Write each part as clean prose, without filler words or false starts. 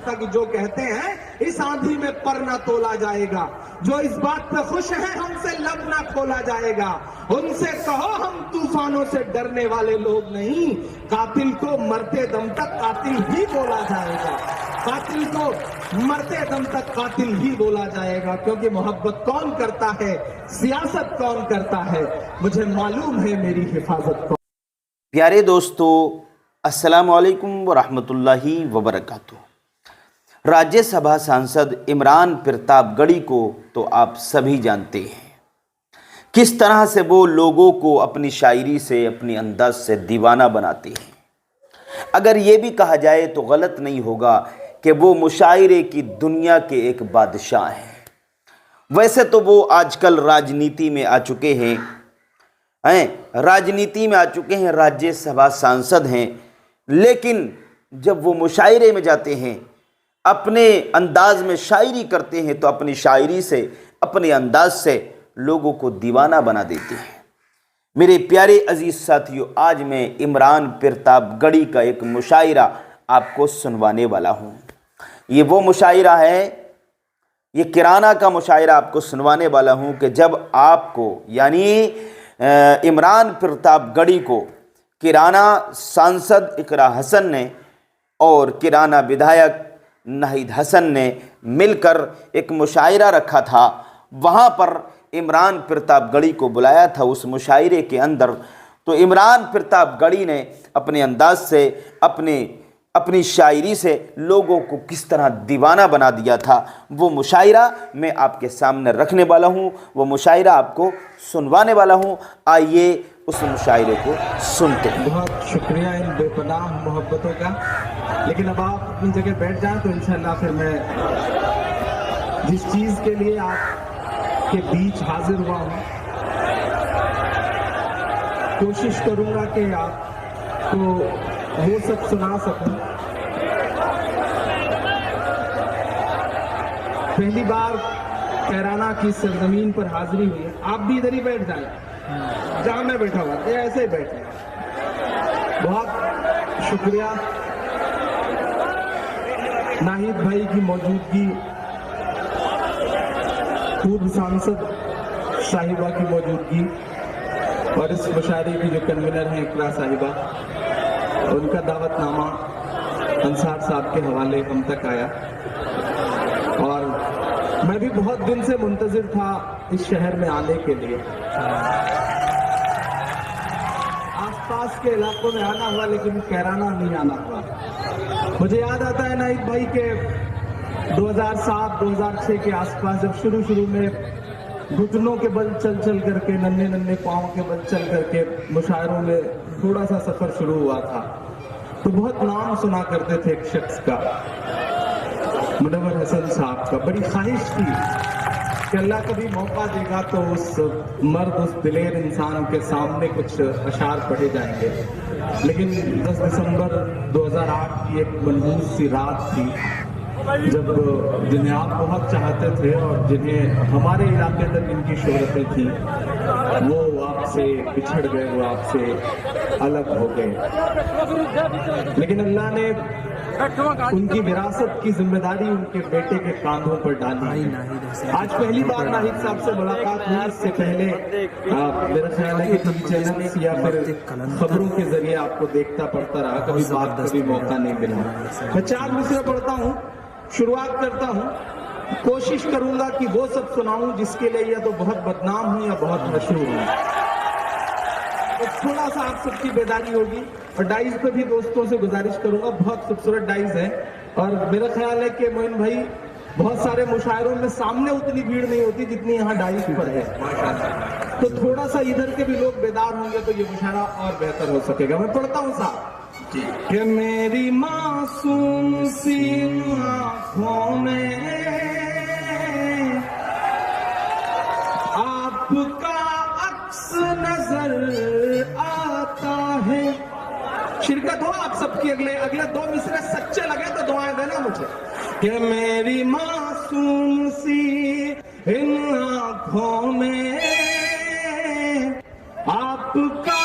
تاکہ جو کہتے ہیں اس آندھی میں پر نہ تولا جائے گا، جو اس بات پہ خوش ہیں ہم سے لب نہ کھولا جائے گا، ان سے کہو ہم طوفانوں سے ڈرنے والے لوگ نہیں، قاتل کو مرتے دم تک قاتل ہی بولا جائے گا، قاتل کو مرتے دم تک قاتل ہی بولا جائے گا، کیونکہ محبت کون کرتا ہے، سیاست کون کرتا ہے، مجھے معلوم ہے میری حفاظت کون۔ پیارے دوستو، السلام علیکم ورحمۃ اللہ وبرکاتہ۔ راجیہ سبھا سانسد عمران پرتاپ گڑھی کو تو آپ سبھی جانتے ہیں، کس طرح سے وہ لوگوں کو اپنی شاعری سے، اپنی انداز سے دیوانہ بناتے ہیں۔ اگر یہ بھی کہا جائے تو غلط نہیں ہوگا کہ وہ مشاعرے کی دنیا کے ایک بادشاہ ہیں۔ ویسے تو وہ آج کل راجنیتی میں آ چکے ہیں، راجیہ سبھا سانسد ہیں، لیکن جب وہ مشاعرے میں جاتے ہیں، اپنے انداز میں شاعری کرتے ہیں تو اپنی شاعری سے، اپنے انداز سے لوگوں کو دیوانہ بنا دیتے ہیں۔ میرے پیارے عزیز ساتھیو، آج میں عمران پرتاپ گڑھی کا ایک مشاعرہ آپ کو سنوانے والا ہوں۔ یہ وہ مشاعرہ ہے، یہ کرانہ کا مشاعرہ آپ کو سنوانے والا ہوں کہ جب آپ کو یعنی عمران پرتاپ گڑھی کو کرانہ سانسد اقرا حسن نے اور کرانہ ودھایک ناہید حسن نے مل کر ایک مشاعرہ رکھا تھا، وہاں پر عمران پرتاپ گڑھی کو بلایا تھا۔ اس مشاعرے کے اندر تو عمران پرتاپ گڑھی نے اپنے انداز سے، اپنی شاعری سے لوگوں کو کس طرح دیوانہ بنا دیا تھا، وہ مشاعرہ میں آپ کے سامنے رکھنے والا ہوں، وہ مشاعرہ آپ کو سنوانے والا ہوں۔ آئیے اس مشاعرے کو سنتے ہیں۔ بہت شکریہ ان بے پناہ محبتوں کا، لیکن اب آپ اپنی جگہ بیٹھ جائیں تو انشاءاللہ پھر میں جس چیز کے لیے آپ کے بیچ حاضر ہوا ہوں، کوشش کروں گا کہ آپ کو وہ سب سنا سکوں۔ پہلی بار کیرانہ کی سرزمین پر حاضری ہوئی ہے۔ آپ بھی ادھر ہی بیٹھ جائیں جہاں میں بیٹھا ہوا، ایسے ہی بیٹھے۔ بہت شکریہ ناہید بھائی کی موجودگی، پورو سانسد صاحبہ کی موجودگی، اور اس مشاعرے کی جو کنوینر ہیں اقرا صاحبہ، ان کا دعوت نامہ انصار صاحب کے حوالے ہم تک آیا، اور میں بھی بہت دن سے منتظر تھا اس شہر میں آنے کے لیے۔ آس پاس کے علاقوں میں آنا ہوا لیکن کیرانہ نہیں آنا ہوا۔ مجھے یاد آتا ہے ناہید بھائی کے 2007-2006 کے آس پاس جب شروع میں گھٹنوں کے بل چل کر کے، ننھے پاؤں کے بل چل کر کے مشاعروں میں تھوڑا سا سفر شروع ہوا تھا، تو بہت نام سنا کرتے تھے ایک شخص کا، منور حسن صاحب کا۔ بڑی خواہش تھی کہ اللہ کبھی موقع دے گا تو اس مرد، اس دلیر انسان کے سامنے کچھ اشعار پڑھے جائیں گے، لیکن 10 دسمبر 2008 کی ایک منحوس سی رات تھی جب جنہیں آپ بہت چاہتے تھے اور جنہیں ہمارے علاقے تک ان کی شہرتیں تھیں، وہ آپ سے بچھڑ گئے، وہ آپ سے الگ ہو گئے، لیکن اللہ نے ان کی وراثت کی ذمہ داری ان کے بیٹے کے کاندھوں پر ڈالی۔ آج پہلی بار ناہید صاحب سے ملاقات ہوئی، اس سے پہلے میرا خیال ہے کہ ٹی وی چینلز یا پھر خبروں کے ذریعے آپ کو دیکھتا پڑتا رہا، کبھی موقع نہیں ملا۔ میں 4 مصرع پڑھتا ہوں، شروعات کرتا ہوں، کوشش کروں گا کہ وہ سب سناؤں جس کے لیے یا تو بہت بدنام ہوں یا بہت مشہور ہوں، تو تھوڑا سا آپ سب کی بیداری ہوگی۔ اور ڈائز پہ بھی دوستوں سے گزارش کروں گا، بہت خوبصورت ڈائز ہیں، اور میرا خیال ہے کہ معین بھائی بہت سارے مشاعروں میں سامنے اتنی بھیڑ نہیں ہوتی جتنی یہاں ڈائز پر ہے، تو تھوڑا سا ادھر کے بھی لوگ بیدار ہوں گے تو یہ مشاعرہ اور بہتر ہو سکے گا۔ میں پڑھتا ہوں صاحب کہ میری معصوم سی آنکھوں میں آپ کا عکس نظر آتا ہے۔ شرکت ہو آپ سب کی، اگلے 2 مصرع سچے لگے تو دعائیں دینا مجھے کہ میری معصوم سی ان آنکھوں میں آپ کا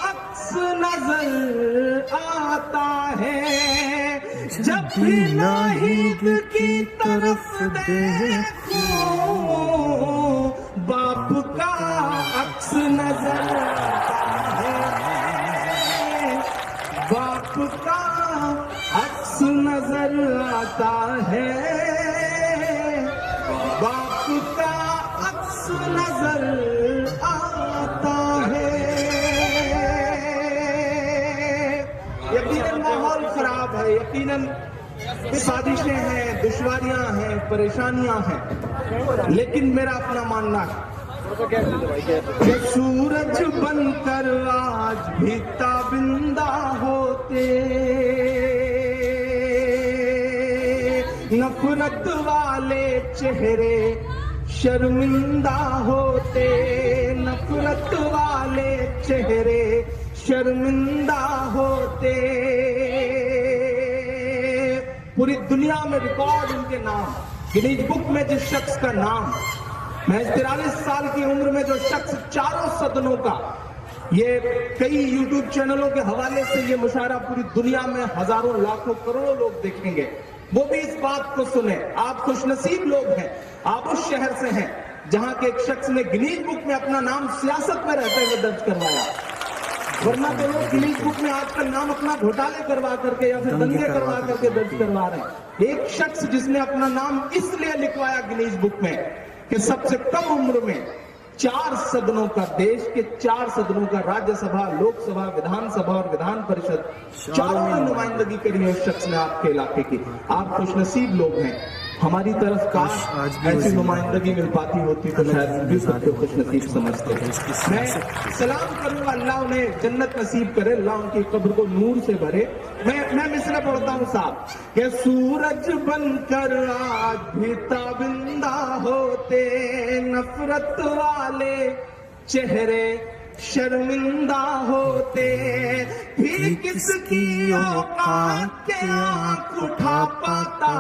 عکس نظر آتا ہے، جب بھی ناہید کی طرف دیکھو باپ کا عکس نظر آتا ہے، باپ کا عکس نظر آتا ہے، باپ کا عکس نظر آتا ہے۔ یقیناً ماحول خراب ہے، یقیناً سازشیں ہیں، دشواریاں ہیں، پریشانیاں ہیں، لیکن میرا اپنا ماننا ہے کہ سورج بن کر آج بھی تابندہ ہوتے، نفرت والے چہرے شرمندہ ہوتے، نفرت والے چہرے شرمندہ ہوتے۔ پوری دنیا میں ریکارڈ ان کے نام، گنیز بک میں جس شخص کا نام، محض 43 سال کی عمر میں جو شخص چاروں صدنوں کا، یہ کئی یوٹیوب چینلوں کے حوالے سے یہ مشاعرہ پوری دنیا میں ہزاروں لاکھوں کروڑوں لوگ دیکھیں گے، وہ بھی اس بات کو سنیں۔ آپ خوش نصیب لوگ ہیں، آپ اس شہر سے ہیں جہاں کے ایک شخص نے گنیز بک میں اپنا نام سیاست میں رہتے ہوئے درج کروایا، ورنہ تو لوگ گنیز بک میں آج کل نام اپنا گھوٹالے کروا کر کے یا پھر دنگے کروا کر کے درج کروا رہے ہیں۔ ایک شخص جس نے اپنا نام اس لیے لکھوایا گنیز بک میں کہ سب سے کم عمر میں 4 صدنوں کا، دیش کے 4 صدنوں کا، راجیہ سبھا، لوک سبھا، ودھان سبھا اور ودھان پریشد، چاروں میں نمائندگی کری ہے اس شخص نے آپ کے علاقے کی۔ آپ خوش نصیب لوگ ہیں، ہماری طرف کاش ایسی نمائندگی مل پاتی ہوتی تو شاید بھی سب کو خوش نصیب سمجھتے ہیں۔ میں سلام کروں گا، اللہ انہیں جنت نصیب کرے، اللہ ان کی قبر کو نور سے بھرے۔ میں مصرع پڑھتا ہوں صاحب کہ سورج بن کر آج بھی تابندہ ہوتے، نفرت والے چہرے شرمندہ ہوتے، پھر کس کی اوقات کے آنکھ اٹھا پاتا،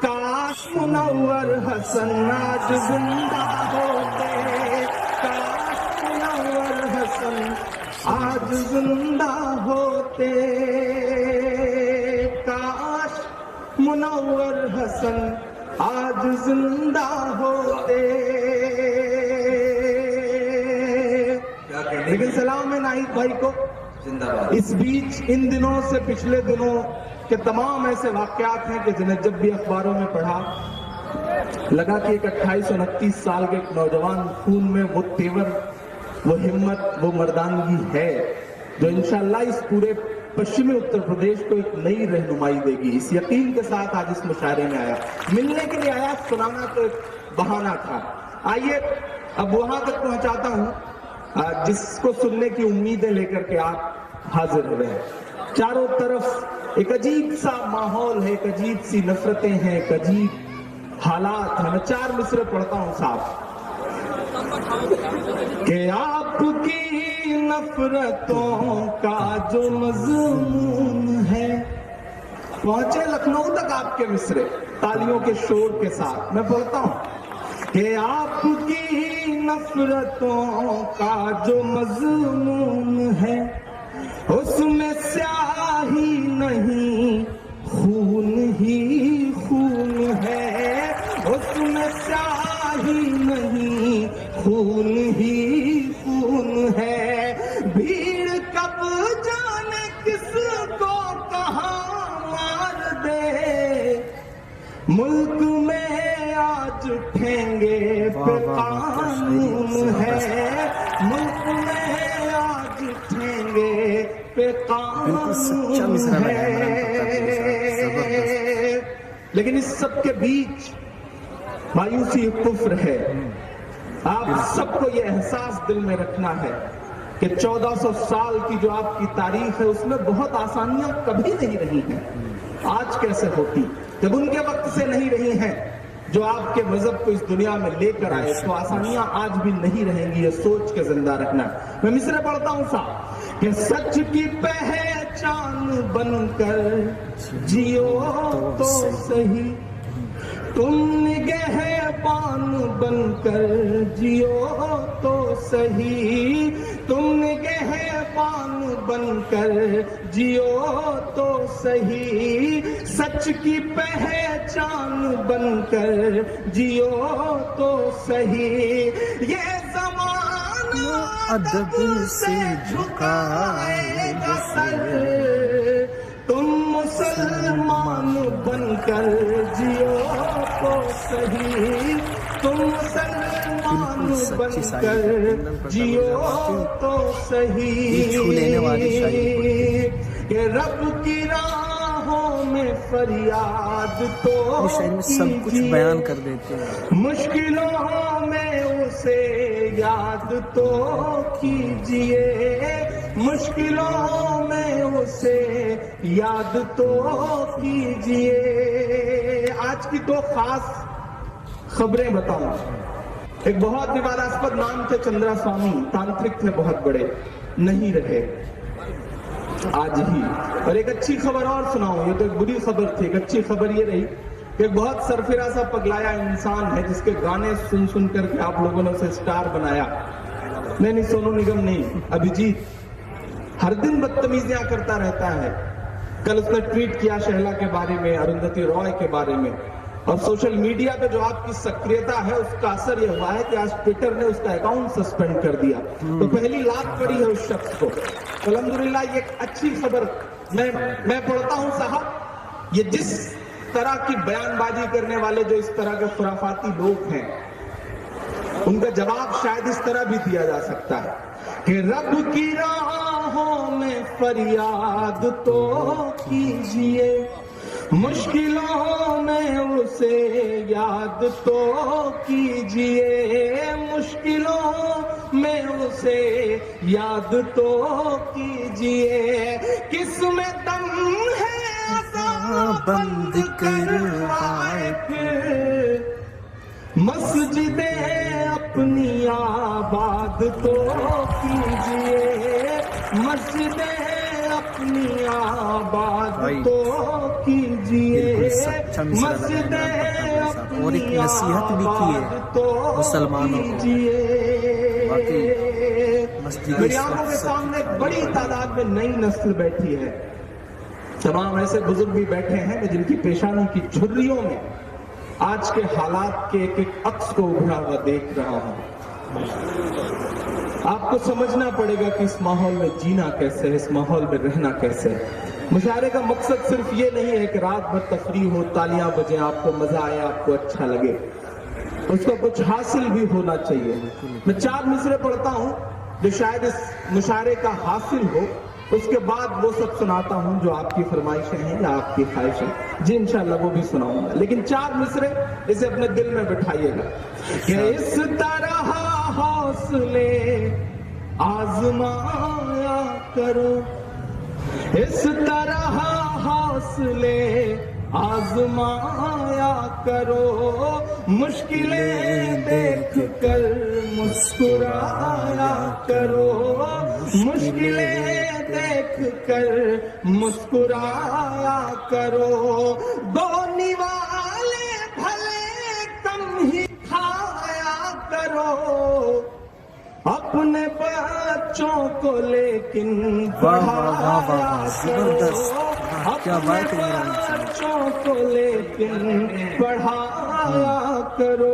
کاش منور حسن آج زندہ ہوتے، کاش منور حسن آج زندہ ہوتے، کاش منور حسن آج زندہ ہوتے۔ لیکن سلام ہے ناہید بھائی کو، اس بیچ ان دنوں سے پچھلے دنوں کے تمام ایسے واقعات ہیں کہ جنہیں جب بھی اخباروں میں پڑھا لگا کہ ایک 28-29 سال کے ایک نوجوان خون میں وہ تیور، وہ ہمت، وہ مردانگی ہے جو انشاءاللہ اس پورے پشچمی اتر پردیش کو ایک نئی رہنمائی دے گی۔ اس یقین کے ساتھ آج اس مشاعرے میں آیا، ملنے کے لیے آیا، سنانا تو ایک بہانہ تھا۔ آئیے اب وہاں تک پہنچاتا ہوں جس کو سننے کی امیدیں لے کر کے آپ حاضر ہوئے ہیں۔ چاروں طرف ایک عجیب سا ماحول ہے، ایک عجیب سی نفرتیں ہیں، ایک عجیب حالات ہیں۔ میں 4 مصرع پڑھتا ہوں صاحب کہ آپ کی نفرتوں کا جو مضمون ہے، پہنچے لکھنؤ تک آپ کے مصرع تالیوں کے شور کے ساتھ۔ میں پڑھتا ہوں کہ آپ کی نفرتوں کا جو مضمون ہے، اس میں سیاہی نہیں خون ہی خون ہے، اس میں سیاہی نہیں خون ہی خون ہے، بھیڑ کب جانے کس کو کہاں مار دے، ملک میں آج اٹھیں گے پہ قانون ہے، ملک میں آج اٹھیں گے پہ قانون ہے۔ لیکن اس سب کے بیچ مایوسی کفر ہے۔ آپ سب کو یہ احساس دل میں رکھنا ہے کہ 1400 سال کی جو آپ کی تاریخ ہے اس میں بہت آسانیاں کبھی نہیں رہی ہیں۔ آج کیسے ہوتی جب ان کے وقت سے نہیں رہی ہیں جو آپ کے مذہب کو اس دنیا میں لے کر آئے، تو آسانیاں آج بھی نہیں رہیں گی، یہ سوچ کے زندہ رکھنا۔ میں مصرع پڑھتا ہوں صاحب کہ سچ کی پہچان بن کر جیو تو صحیح، تم نگہ نگہبان بن کر جیو تو صحیح، تم نگہبان بن کر جیو تو صحیح، سچ کی پہچان بن کر جیو تو صحیح، یہ زمانہ ادب سے جھکائے گا سر، تم مسلمان بن کر جیو تو صحیح، تم مسلمان بن کر جیو تو صحیح، کہ رب کی راہوں میں فریاد تو سب کچھ بیان کر دیتے ہیں، مشکلوں میں اسے یاد تو کیجئے، مشکلوں میں اسے یاد تو کیجئے۔ آج کی دو خاص خبریں بتاؤں۔ ایک بہت وواداسپد نام تھے چندرا سوامی، تانترک تھے بہت بڑے، نہیں رہے آج ہی۔ اور ایک اچھی خبر اور سناؤں، یہ تو ایک بری خبر تھی، ایک اچھی خبر یہ رہی کہ ایک بہت سرفراز سا پگلایا انسان ہے جس کے گانے سن سن کر کے آپ لوگوں نے اسے اسٹار بنایا۔ نہیں سونو نگم نہیں، ابھیجیت ہر دن بدتمیزیاں کرتا رہتا ہے۔ کل اس نے ٹویٹ کیا شہلا کے بارے میں، ارندھتی رائے کے بارے میں، اور سوشل میڈیا پہ جو آپ کی سکریتا ہے اس کا اثر یہ ہوا ہے کہ آج ٹویٹر نے اس کا اکاؤنٹ سسپینڈ کر دیا، تو پہلی لات پڑی ہے اس شخص کو۔ الحمدللہ یہ ایک اچھی خبر میں پڑھتا ہوں صاحب، یہ جس طرح کی بیان بازی کرنے والے جو اس طرح کے خرافاتی لوگ ہیں، ان کا جواب شاید اس طرح بھی دیا جا سکتا ہے کہ رب کی راہوں میں فریاد تو کیجئے، مشکلوں میں اسے یاد تو کیجئے، مشکلوں میں اسے یاد تو کیجئے، کس میں دم ہے عطا بند کروائے پھر، مسجدیں اپنی آباد تو کیجئے، مسجدیں اپنی آباد تو کیجئے، مسجدیں اپنی آباد تو کیجئے۔ میری آنکھوں کے سامنے ایک بڑی تعداد میں نئی نسل بیٹھی ہے، تمام ایسے بزرگ بھی بیٹھے ہیں جن کی پیشانی کی جھریوں میں آج کے حالات کے ایک ایک عکس کو ابھرا ہوا دیکھ رہا ہوں۔ آپ کو سمجھنا پڑے گا کہ اس ماحول میں جینا کیسے ہے، اس ماحول میں رہنا کیسے ہے۔ مشاعرے کا مقصد صرف یہ نہیں ہے کہ رات بھر تفریح ہو، تالیاں بجیں، آپ کو مزہ آئے، آپ کو اچھا لگے، اس کو کچھ حاصل بھی ہونا چاہیے۔ میں 4 مصرے پڑھتا ہوں جو شاید اس مشاعرے کا حاصل ہو، اس کے بعد وہ سب سناتا ہوں جو آپ کی فرمائشیں ہیں یا آپ کی خواہشیں، جی انشاءاللہ وہ بھی سناؤں گا، لیکن 4 مصرے اسے اپنے دل میں بٹھائیے گا کہ اس طرح حوصلے آزمایا کرو، اس طرح حوصلے آزمایا کرو، مشکلیں دیکھ کر مسکرایا کرو، مشکلیں دیکھ کر مسکرایا کرو، دو نوالے بھلے کم ہی کھایا کرو، اپنے بچوں کو لیکن پڑھایا کرو، اپنے بچوں کو لیکن پڑھایا کرو،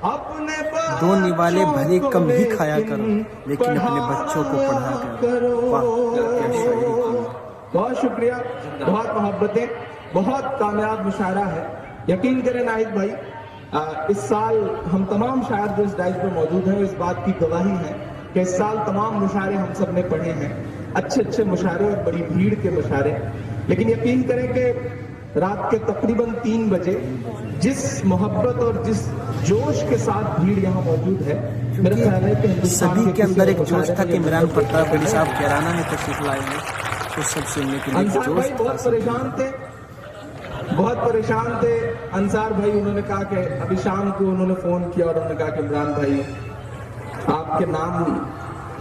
اپنے دو نوالے بھلے کم ہی کھایا کرو لیکن اپنے بچوں کو پڑھا کرو۔ بہت شکریہ، بہت محبتیں، بہت کامیاب مشاعرہ ہے۔ یقین کریں ناہید بھائی، اس سال ہم تمام شاعر جو اس ڈائز پہ موجود ہیں اس بات کی گواہی ہیں کہ اس سال تمام مشاعرے ہم سب نے پڑھے ہیں، اچھے مشاعرے اور بڑی بھیڑ کے مشاعرے، لیکن یقین کریں کہ رات کے تقریباً 3 بجے جس محبت اور جس جوش کے ساتھ بھیڑ یہاں موجود ہے، میرا خیال ہے کہ ہندوستان سبھی کے اندر ایک جوش تھا کہ عمران پرتاپ علی صاحب کیرانہ میں تشریف لائے ہیں، تو سب سننے کے لیے انصار جوش بھائی بہت پریشان تھے انصار بھائی، انہوں نے کہا کہ ابھی شام کو انہوں نے فون کیا اور انہوں نے کہا کہ عمران بھائی آپ کے نام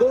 2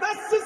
10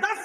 10